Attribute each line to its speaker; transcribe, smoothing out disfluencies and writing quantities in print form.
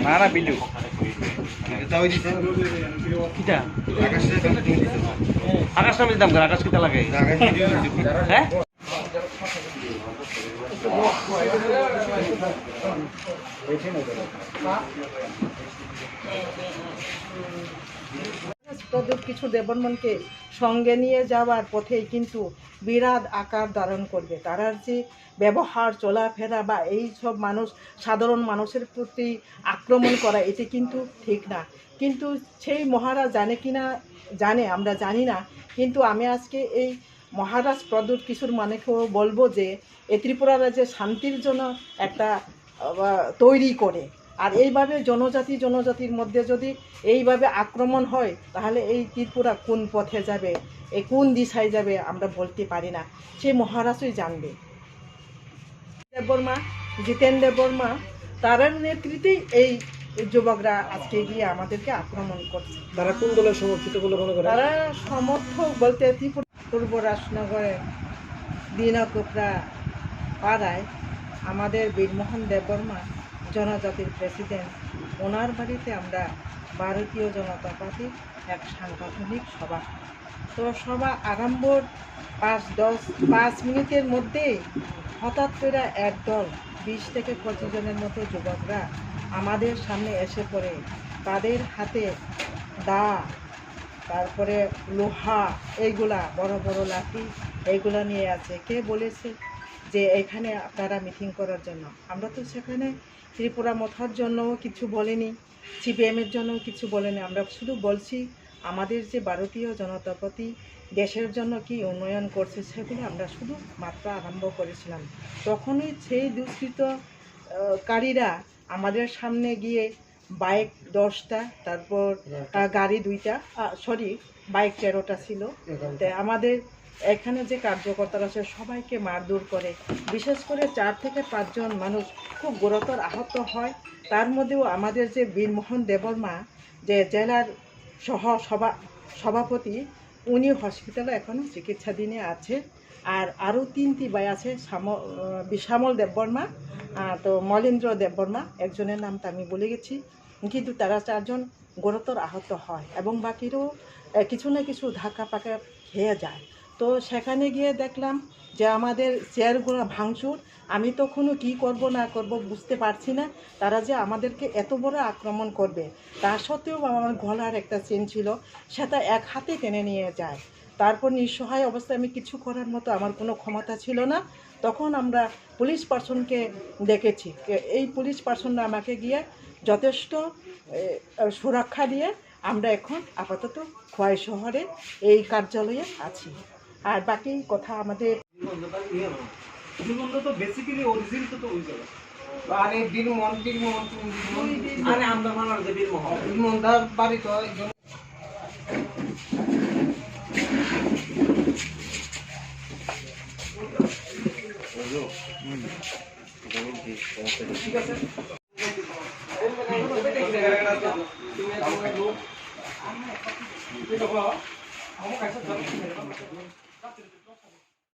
Speaker 1: না না বিলু কিটা আকাশ নামে দাম করে আকাশ কিটা লাগে হ্যাঁ
Speaker 2: কিছু দেবর্মনকে সঙ্গে নিয়ে যাওয়ার পথেই কিন্তু বিরাট আকার ধারণ করবে। তারার যে ব্যবহার চলাফেরা বা এই সব মানুষ সাধারণ মানুষের প্রতি আক্রমণ করা এটি কিন্তু ঠিক না। কিন্তু সেই মহারাজ জানে কি না জানে আমরা জানি না, কিন্তু আমি আজকে এই মহারাজ প্রদ্যুৎ কিশোর মানেকেও বলবো যে এই ত্রিপুরা রাজ্যে শান্তির জন্য একটা তৈরি করে। আর এইভাবে জনজাতির মধ্যে যদি এইভাবে আক্রমণ হয় তাহলে এই ত্রিপুরা কোন পথে যাবে, এই কোন দিশায় যাবে আমরা বলতে পারি না। সে মহারাজই জানবে। দেববর্মা, জিতেন দেববর্মা তার নেতৃত্বেই এই যুবকরা আজকে গিয়ে আমাদেরকে আক্রমণ করছে।
Speaker 1: তারা কোন দলের সমর্থিত বলে মনে করে?
Speaker 2: তারা সমর্থক বলতে ত্রিপুরা পূর্ব রাজনগরে দিনকুপড়া পাড়ায় আমাদের বীরমোহন দেববর্মা জনজাতির প্রেসিডেন্ট, ওনার বাড়িতে আমরা ভারতীয় জনতা পার্টির এক সাংগঠনিক সভা। তো সভা আরম্ভর 5 মিনিটের মধ্যেই হঠাৎ করে একদল 20 থেকে 25 জনের মতো যুবকরা আমাদের সামনে এসে পড়ে। তাদের হাতে দা, তারপরে লোহা, এইগুলা বড় বড় লাঠি এইগুলা নিয়ে আছে। কে বলেছে যে এখানে আপনারা মিটিং করার জন্য? আমরা তো সেখানে ত্রিপুরা মথার জন্যও কিছু বলিনি, সিপিএমের জন্যও কিছু বলিনি। আমরা শুধু বলছি আমাদের যে ভারতীয় জনতা পার্টি দেশের জন্য কি উন্নয়ন করছে সেগুলো আমরা শুধু মাত্রা আরম্ভ করেছিলাম। তখনই সেই দুষ্কৃতকারীরা আমাদের সামনে গিয়ে বাইক 10টা, তারপর গাড়ি 2টা, বাইক 13টা ছিল। আমাদের এখানে যে কার্যকর্তারা আছে সবাইকে মারধর করে। বিশেষ করে 4 থেকে 5 জন মানুষ খুব গুরুতর আহত হয়। তার মধ্যেও আমাদের যে বীরমোহন দেববর্মা যে জেলার সভাপতি, উনি হসপিটালে এখনও চিকিৎসাধীনে আছে। আর আরও 3টি ভাই আছে, শ্যামল দেববর্মা, তো মলেন্দ্র দেববর্মা, একজনের নামটা আমি বলে গেছি, কিন্তু তারা 4 জন গুরুতর আহত হয় এবং বাকিরও কিছু না কিছু ধাক্কা পাকা খেয়ে যায়। তো সেখানে গিয়ে দেখলাম যে আমাদের চেয়ারগুলো ভাঙচুর। আমি তখনও কী করব না করব বুঝতে পারছি না। তারা যে আমাদেরকে এত বড় আক্রমণ করবে, তা সত্ত্বেও আমার গলার একটা চেন ছিল, সেটা এক হাতে টেনে নিয়ে যায়। তারপর নিঃসহায় অবস্থায় আমি কিছু করার মতো আমার কোনো ক্ষমতা ছিল না। তখন আমরা পুলিশ পার্সনকে ডেকেছি। এই পুলিশ পার্সনরা আমাকে গিয়ে যথেষ্ট সুরক্ষা দিয়ে আমরা এখন আপাতত খোয়াই শহরে এই কার্যালয়ে আছি। আর বাকি কথা আমাদের
Speaker 1: তো বেসিক্যালি অরিজিন তো ওই জায়গা।
Speaker 3: আরে বীরমোহন
Speaker 1: আরে আমরা মানার যে
Speaker 3: বীরমোহন দার বাড়ি তো একদম ঠিক আছে। আমার কাছে